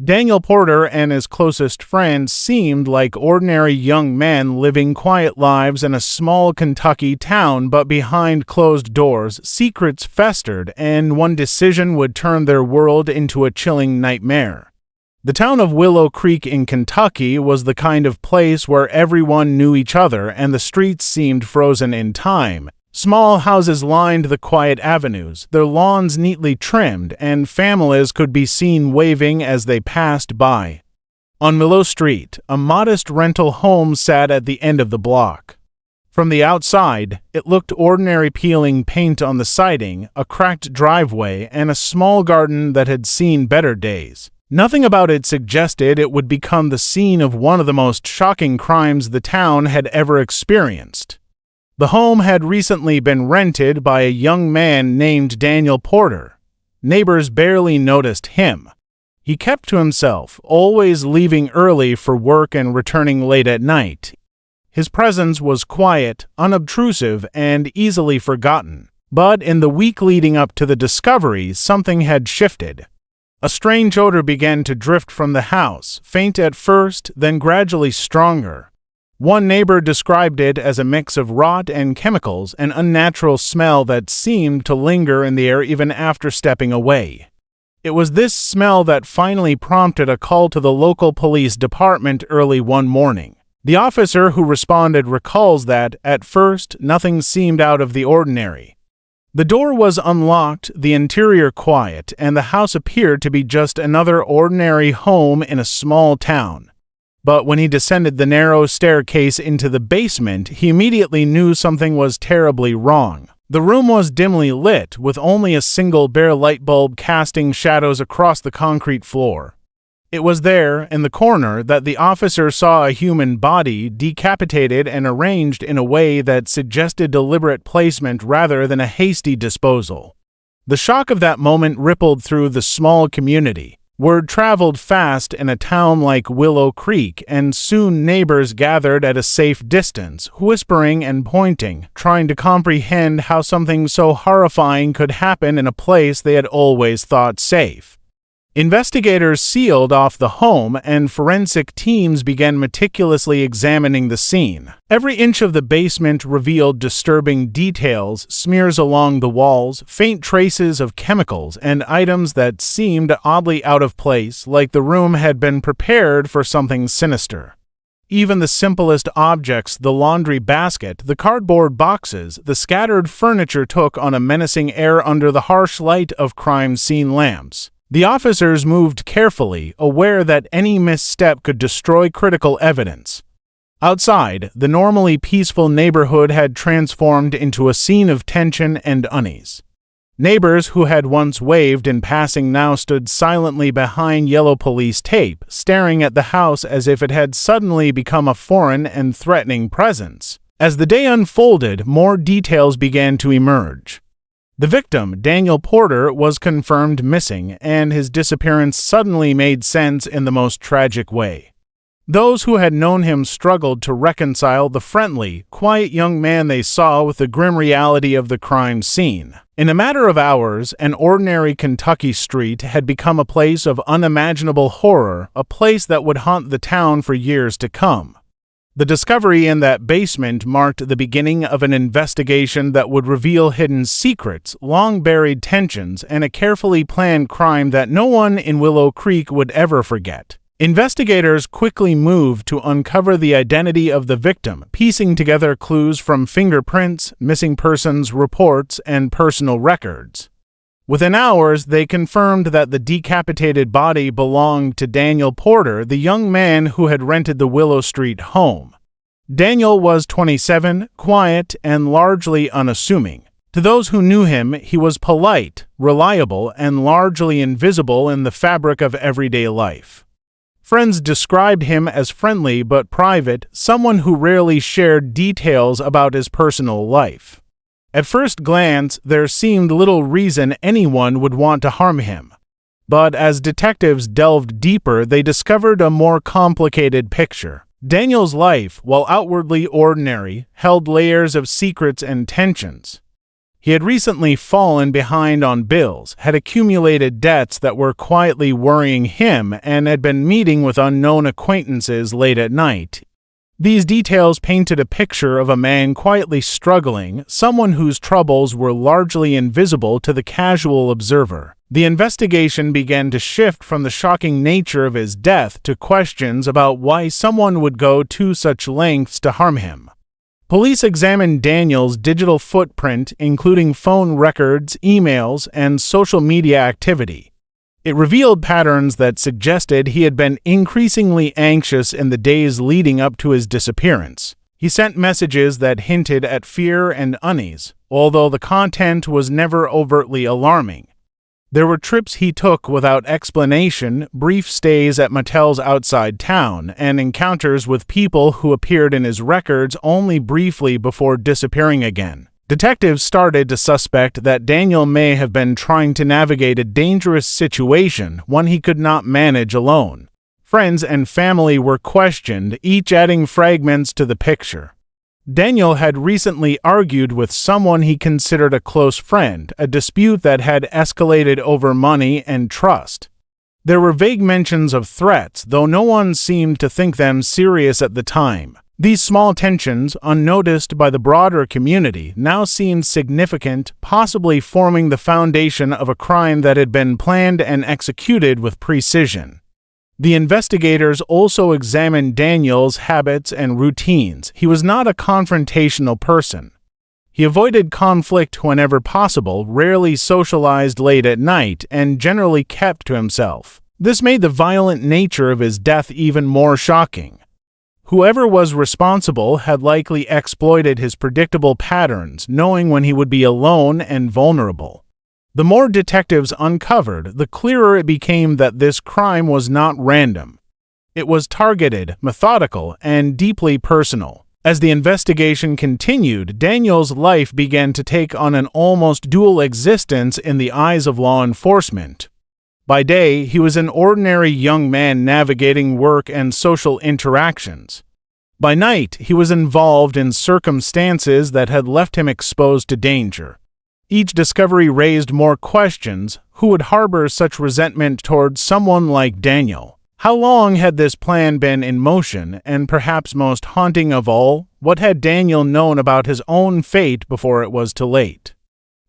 Daniel Porter and his closest friends seemed like ordinary young men living quiet lives in a small Kentucky town, but behind closed doors, secrets festered, and one decision would turn their world into a chilling nightmare. The town of Willow Creek in Kentucky was the kind of place where everyone knew each other and the streets seemed frozen in time. Small houses lined the quiet avenues, their lawns neatly trimmed, and families could be seen waving as they passed by. On Willow Street, a modest rental home sat at the end of the block. From the outside, it looked ordinary: peeling paint on the siding, a cracked driveway, and a small garden that had seen better days. Nothing about it suggested it would become the scene of one of the most shocking crimes the town had ever experienced. The home had recently been rented by a young man named Daniel Porter. Neighbors barely noticed him. He kept to himself, always leaving early for work and returning late at night. His presence was quiet, unobtrusive, and easily forgotten. But in the week leading up to the discovery, something had shifted. A strange odor began to drift from the house, faint at first, then gradually stronger. One neighbor described it as a mix of rot and chemicals, an unnatural smell that seemed to linger in the air even after stepping away. It was this smell that finally prompted a call to the local police department early one morning. The officer who responded recalls that, at first, nothing seemed out of the ordinary. The door was unlocked, the interior quiet, and the house appeared to be just another ordinary home in a small town. But when he descended the narrow staircase into the basement, he immediately knew something was terribly wrong. The room was dimly lit, with only a single bare light bulb casting shadows across the concrete floor. It was there, in the corner, that the officer saw a human body, decapitated and arranged in a way that suggested deliberate placement rather than a hasty disposal. The shock of that moment rippled through the small community. Word traveled fast in a town like Willow Creek, and soon neighbors gathered at a safe distance, whispering and pointing, trying to comprehend how something so horrifying could happen in a place they had always thought safe. Investigators sealed off the home, and forensic teams began meticulously examining the scene. Every inch of the basement revealed disturbing details: smears along the walls, faint traces of chemicals, and items that seemed oddly out of place, like the room had been prepared for something sinister. Even the simplest objects, the laundry basket, the cardboard boxes, the scattered furniture, took on a menacing air under the harsh light of crime scene lamps. The officers moved carefully, aware that any misstep could destroy critical evidence. Outside, the normally peaceful neighborhood had transformed into a scene of tension and unease. Neighbors who had once waved in passing now stood silently behind yellow police tape, staring at the house as if it had suddenly become a foreign and threatening presence. As the day unfolded, more details began to emerge. The victim, Daniel Porter, was confirmed missing, and his disappearance suddenly made sense in the most tragic way. Those who had known him struggled to reconcile the friendly, quiet young man they saw with the grim reality of the crime scene. In a matter of hours, an ordinary Kentucky street had become a place of unimaginable horror, a place that would haunt the town for years to come. The discovery in that basement marked the beginning of an investigation that would reveal hidden secrets, long-buried tensions, and a carefully planned crime that no one in Willow Creek would ever forget. Investigators quickly moved to uncover the identity of the victim, piecing together clues from fingerprints, missing persons reports, and personal records. Within hours, they confirmed that the decapitated body belonged to Daniel Porter, the young man who had rented the Willow Street home. Daniel was 27, quiet, and largely unassuming. To those who knew him, he was polite, reliable, and largely invisible in the fabric of everyday life. Friends described him as friendly but private, someone who rarely shared details about his personal life. At first glance, there seemed little reason anyone would want to harm him. But as detectives delved deeper, they discovered a more complicated picture. Daniel's life, while outwardly ordinary, held layers of secrets and tensions. He had recently fallen behind on bills, had accumulated debts that were quietly worrying him, and had been meeting with unknown acquaintances late at night. These details painted a picture of a man quietly struggling, someone whose troubles were largely invisible to the casual observer. The investigation began to shift from the shocking nature of his death to questions about why someone would go to such lengths to harm him. Police examined Daniel's digital footprint, including phone records, emails, and social media activity. It revealed patterns that suggested he had been increasingly anxious in the days leading up to his disappearance. He sent messages that hinted at fear and unease, although the content was never overtly alarming. There were trips he took without explanation, brief stays at motels outside town, and encounters with people who appeared in his records only briefly before disappearing again. Detectives started to suspect that Daniel may have been trying to navigate a dangerous situation, one he could not manage alone. Friends and family were questioned, each adding fragments to the picture. Daniel had recently argued with someone he considered a close friend, a dispute that had escalated over money and trust. There were vague mentions of threats, though no one seemed to think them serious at the time. These small tensions, unnoticed by the broader community, now seemed significant, possibly forming the foundation of a crime that had been planned and executed with precision. The investigators also examined Daniel's habits and routines. He was not a confrontational person. He avoided conflict whenever possible, rarely socialized late at night, and generally kept to himself. This made the violent nature of his death even more shocking. Whoever was responsible had likely exploited his predictable patterns, knowing when he would be alone and vulnerable. The more detectives uncovered, the clearer it became that this crime was not random. It was targeted, methodical, and deeply personal. As the investigation continued, Daniel's life began to take on an almost dual existence in the eyes of law enforcement. By day, he was an ordinary young man navigating work and social interactions. By night, he was involved in circumstances that had left him exposed to danger. Each discovery raised more questions. Who would harbor such resentment towards someone like Daniel? How long had this plan been in motion? And perhaps most haunting of all, what had Daniel known about his own fate before it was too late?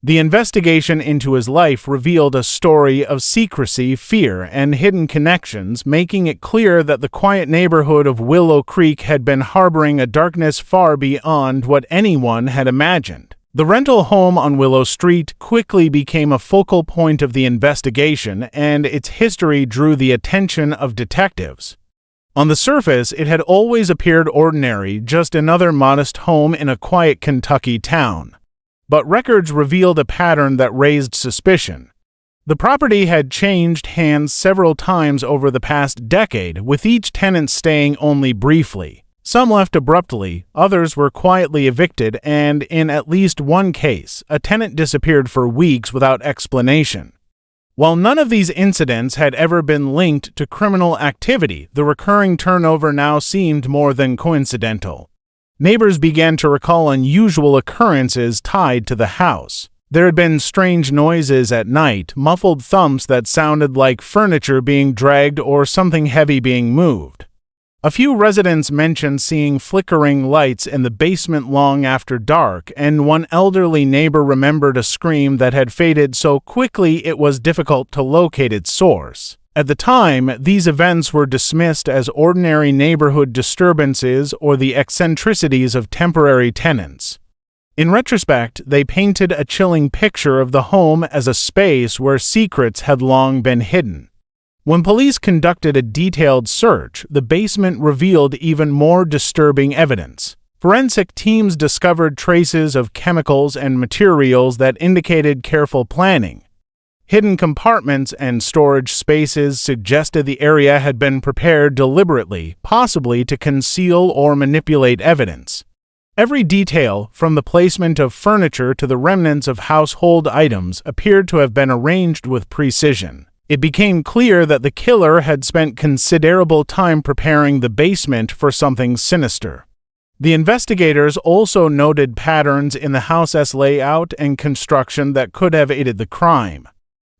The investigation into his life revealed a story of secrecy, fear, and hidden connections, making it clear that the quiet neighborhood of Willow Creek had been harboring a darkness far beyond what anyone had imagined. The rental home on Willow Street quickly became a focal point of the investigation, and its history drew the attention of detectives. On the surface, it had always appeared ordinary, just another modest home in a quiet Kentucky town. But records revealed a pattern that raised suspicion. The property had changed hands several times over the past decade, with each tenant staying only briefly. Some left abruptly, others were quietly evicted, and in at least one case, a tenant disappeared for weeks without explanation. While none of these incidents had ever been linked to criminal activity, the recurring turnover now seemed more than coincidental. Neighbors began to recall unusual occurrences tied to the house. There had been strange noises at night, muffled thumps that sounded like furniture being dragged or something heavy being moved. A few residents mentioned seeing flickering lights in the basement long after dark, and one elderly neighbor remembered a scream that had faded so quickly it was difficult to locate its source. At the time, these events were dismissed as ordinary neighborhood disturbances or the eccentricities of temporary tenants. In retrospect, they painted a chilling picture of the home as a space where secrets had long been hidden. When police conducted a detailed search, the basement revealed even more disturbing evidence. Forensic teams discovered traces of chemicals and materials that indicated careful planning. Hidden compartments and storage spaces suggested the area had been prepared deliberately, possibly to conceal or manipulate evidence. Every detail, from the placement of furniture to the remnants of household items, appeared to have been arranged with precision. It became clear that the killer had spent considerable time preparing the basement for something sinister. The investigators also noted patterns in the house's layout and construction that could have aided the crime.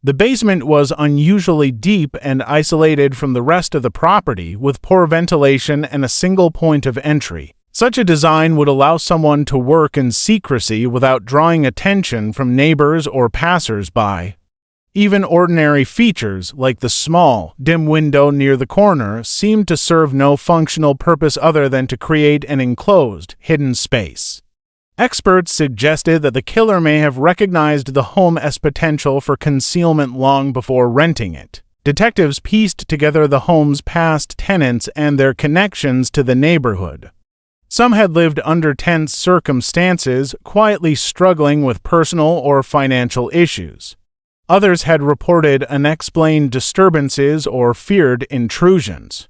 The basement was unusually deep and isolated from the rest of the property, with poor ventilation and a single point of entry. Such a design would allow someone to work in secrecy without drawing attention from neighbors or passers-by. Even ordinary features, like the small, dim window near the corner, seemed to serve no functional purpose other than to create an enclosed, hidden space. Experts suggested that the killer may have recognized the home as potential for concealment long before renting it. Detectives pieced together the home's past tenants and their connections to the neighborhood. Some had lived under tense circumstances, quietly struggling with personal or financial issues. Others had reported unexplained disturbances or feared intrusions.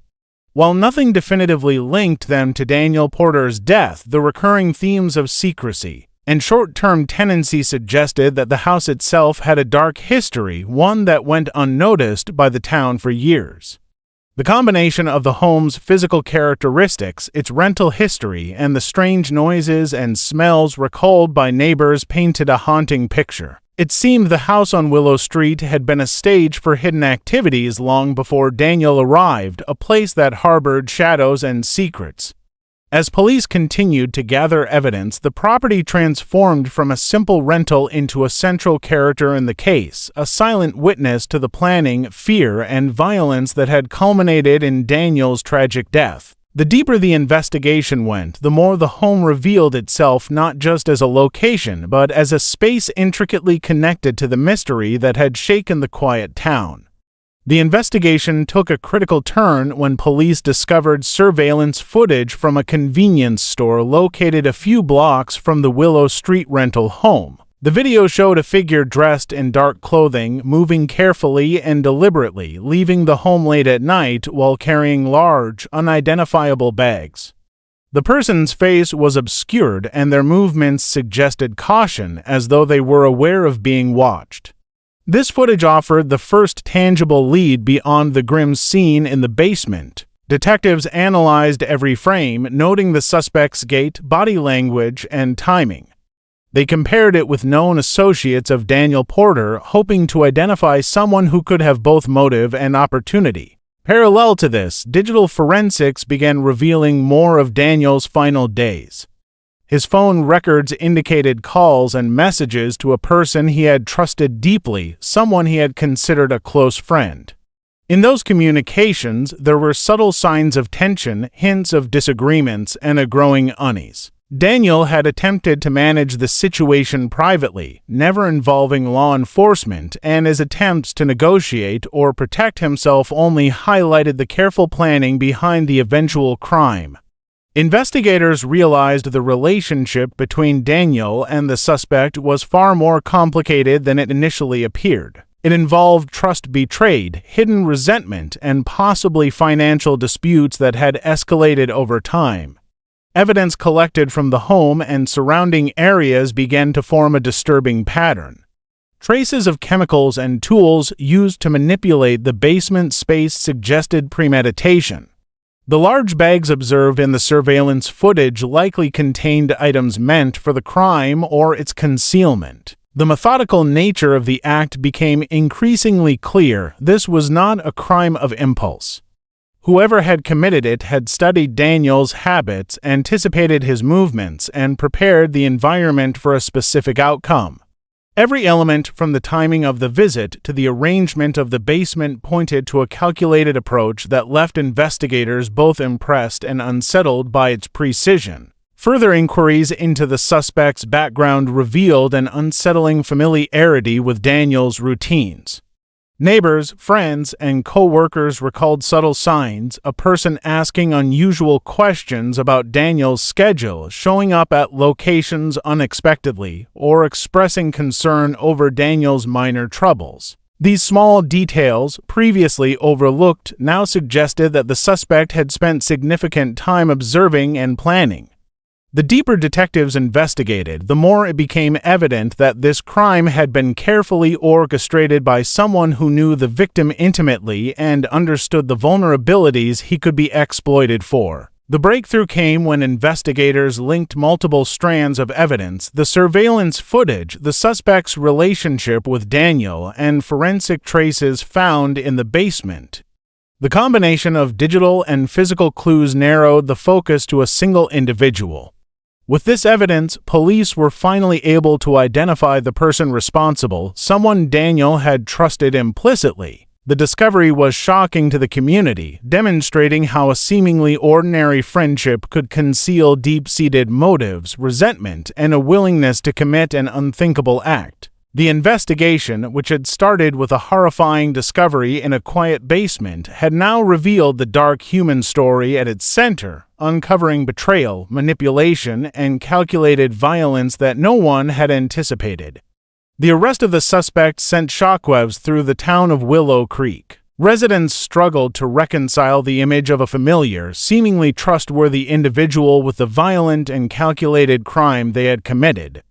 While nothing definitively linked them to Daniel Porter's death, the recurring themes of secrecy and short-term tenancy suggested that the house itself had a dark history, one that went unnoticed by the town for years. The combination of the home's physical characteristics, its rental history, and the strange noises and smells recalled by neighbors painted a haunting picture. It seemed the house on Willow Street had been a stage for hidden activities long before Daniel arrived, a place that harbored shadows and secrets. As police continued to gather evidence, the property transformed from a simple rental into a central character in the case, a silent witness to the planning, fear, and violence that had culminated in Daniel's tragic death. The deeper the investigation went, the more the home revealed itself not just as a location, but as a space intricately connected to the mystery that had shaken the quiet town. The investigation took a critical turn when police discovered surveillance footage from a convenience store located a few blocks from the Willow Street rental home. The video showed a figure dressed in dark clothing, moving carefully and deliberately, leaving the home late at night while carrying large, unidentifiable bags. The person's face was obscured and their movements suggested caution, as though they were aware of being watched. This footage offered the first tangible lead beyond the grim scene in the basement. Detectives analyzed every frame, noting the suspect's gait, body language, and timing. They compared it with known associates of Daniel Porter, hoping to identify someone who could have both motive and opportunity. Parallel to this, digital forensics began revealing more of Daniel's final days. His phone records indicated calls and messages to a person he had trusted deeply, someone he had considered a close friend. In those communications, there were subtle signs of tension, hints of disagreements, and a growing unease. Daniel had attempted to manage the situation privately, never involving law enforcement, and his attempts to negotiate or protect himself only highlighted the careful planning behind the eventual crime. Investigators realized the relationship between Daniel and the suspect was far more complicated than it initially appeared. It involved trust betrayed, hidden resentment, and possibly financial disputes that had escalated over time. Evidence collected from the home and surrounding areas began to form a disturbing pattern. Traces of chemicals and tools used to manipulate the basement space suggested premeditation. The large bags observed in the surveillance footage likely contained items meant for the crime or its concealment. The methodical nature of the act became increasingly clear. This was not a crime of impulse. Whoever had committed it had studied Daniel's habits, anticipated his movements, and prepared the environment for a specific outcome. Every element, from the timing of the visit to the arrangement of the basement, pointed to a calculated approach that left investigators both impressed and unsettled by its precision. Further inquiries into the suspect's background revealed an unsettling familiarity with Daniel's routines. Neighbors, friends, and co-workers recalled subtle signs, a person asking unusual questions about Daniel's schedule, showing up at locations unexpectedly, or expressing concern over Daniel's minor troubles. These small details, previously overlooked, now suggested that the suspect had spent significant time observing and planning. The deeper detectives investigated, the more it became evident that this crime had been carefully orchestrated by someone who knew the victim intimately and understood the vulnerabilities he could be exploited for. The breakthrough came when investigators linked multiple strands of evidence: the surveillance footage, the suspect's relationship with Daniel, and forensic traces found in the basement. The combination of digital and physical clues narrowed the focus to a single individual. With this evidence, police were finally able to identify the person responsible, someone Daniel had trusted implicitly. The discovery was shocking to the community, demonstrating how a seemingly ordinary friendship could conceal deep-seated motives, resentment, and a willingness to commit an unthinkable act. The investigation, which had started with a horrifying discovery in a quiet basement, had now revealed the dark human story at its center, uncovering betrayal, manipulation, and calculated violence that no one had anticipated. The arrest of the suspect sent shockwaves through the town of Willow Creek. Residents struggled to reconcile the image of a familiar, seemingly trustworthy individual with the violent and calculated crime they had committed.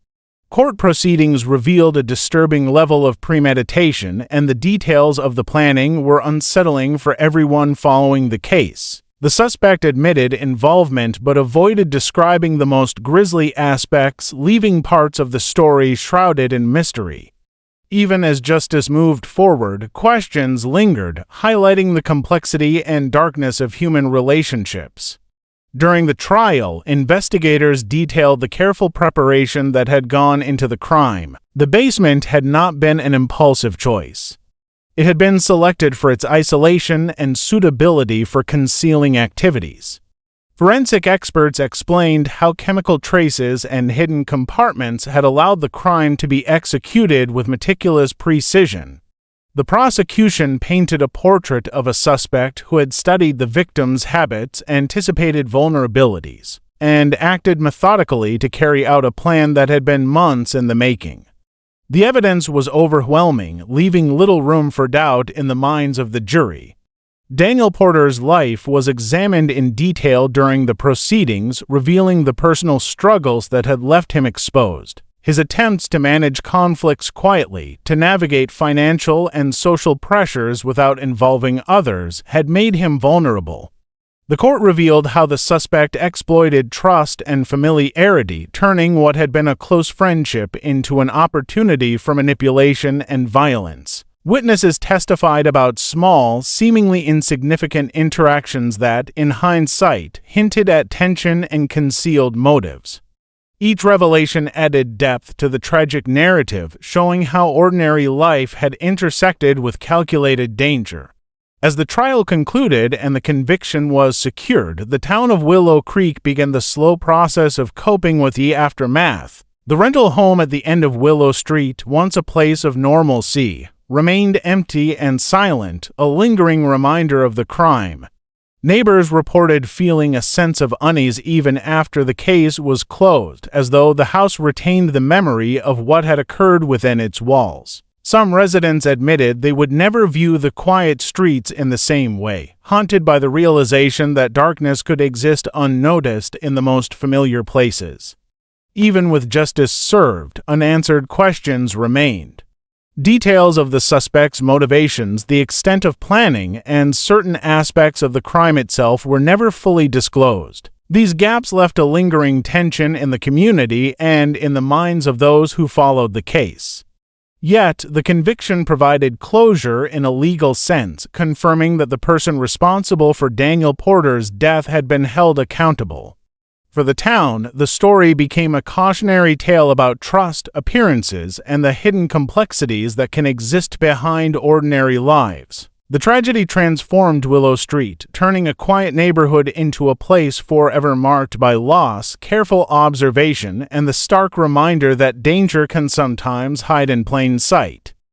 Court proceedings revealed a disturbing level of premeditation, and the details of the planning were unsettling for everyone following the case. The suspect admitted involvement but avoided describing the most grisly aspects, leaving parts of the story shrouded in mystery. Even as justice moved forward, questions lingered, highlighting the complexity and darkness of human relationships. During the trial, investigators detailed the careful preparation that had gone into the crime. The basement had not been an impulsive choice. It had been selected for its isolation and suitability for concealing activities. Forensic experts explained how chemical traces and hidden compartments had allowed the crime to be executed with meticulous precision. The prosecution painted a portrait of a suspect who had studied the victim's habits, anticipated vulnerabilities, and acted methodically to carry out a plan that had been months in the making. The evidence was overwhelming, leaving little room for doubt in the minds of the jury. Daniel Porter's life was examined in detail during the proceedings, revealing the personal struggles that had left him exposed. His attempts to manage conflicts quietly, to navigate financial and social pressures without involving others, had made him vulnerable. The court revealed how the suspect exploited trust and familiarity, turning what had been a close friendship into an opportunity for manipulation and violence. Witnesses testified about small, seemingly insignificant interactions that, in hindsight, hinted at tension and concealed motives. Each revelation added depth to the tragic narrative, showing how ordinary life had intersected with calculated danger. As the trial concluded and the conviction was secured, the town of Willow Creek began the slow process of coping with the aftermath. The rental home at the end of Willow Street, once a place of normalcy, remained empty and silent, a lingering reminder of the crime. Neighbors reported feeling a sense of unease even after the case was closed, as though the house retained the memory of what had occurred within its walls. Some residents admitted they would never view the quiet streets in the same way, haunted by the realization that darkness could exist unnoticed in the most familiar places. Even with justice served, unanswered questions remained. Details of the suspect's motivations, the extent of planning, and certain aspects of the crime itself were never fully disclosed. These gaps left a lingering tension in the community and in the minds of those who followed the case. Yet, the conviction provided closure in a legal sense, confirming that the person responsible for Daniel Porter's death had been held accountable. For the town, the story became a cautionary tale about trust, appearances, and the hidden complexities that can exist behind ordinary lives. The tragedy transformed Willow Street, turning a quiet neighborhood into a place forever marked by loss, careful observation, and the stark reminder that danger can sometimes hide in plain sight.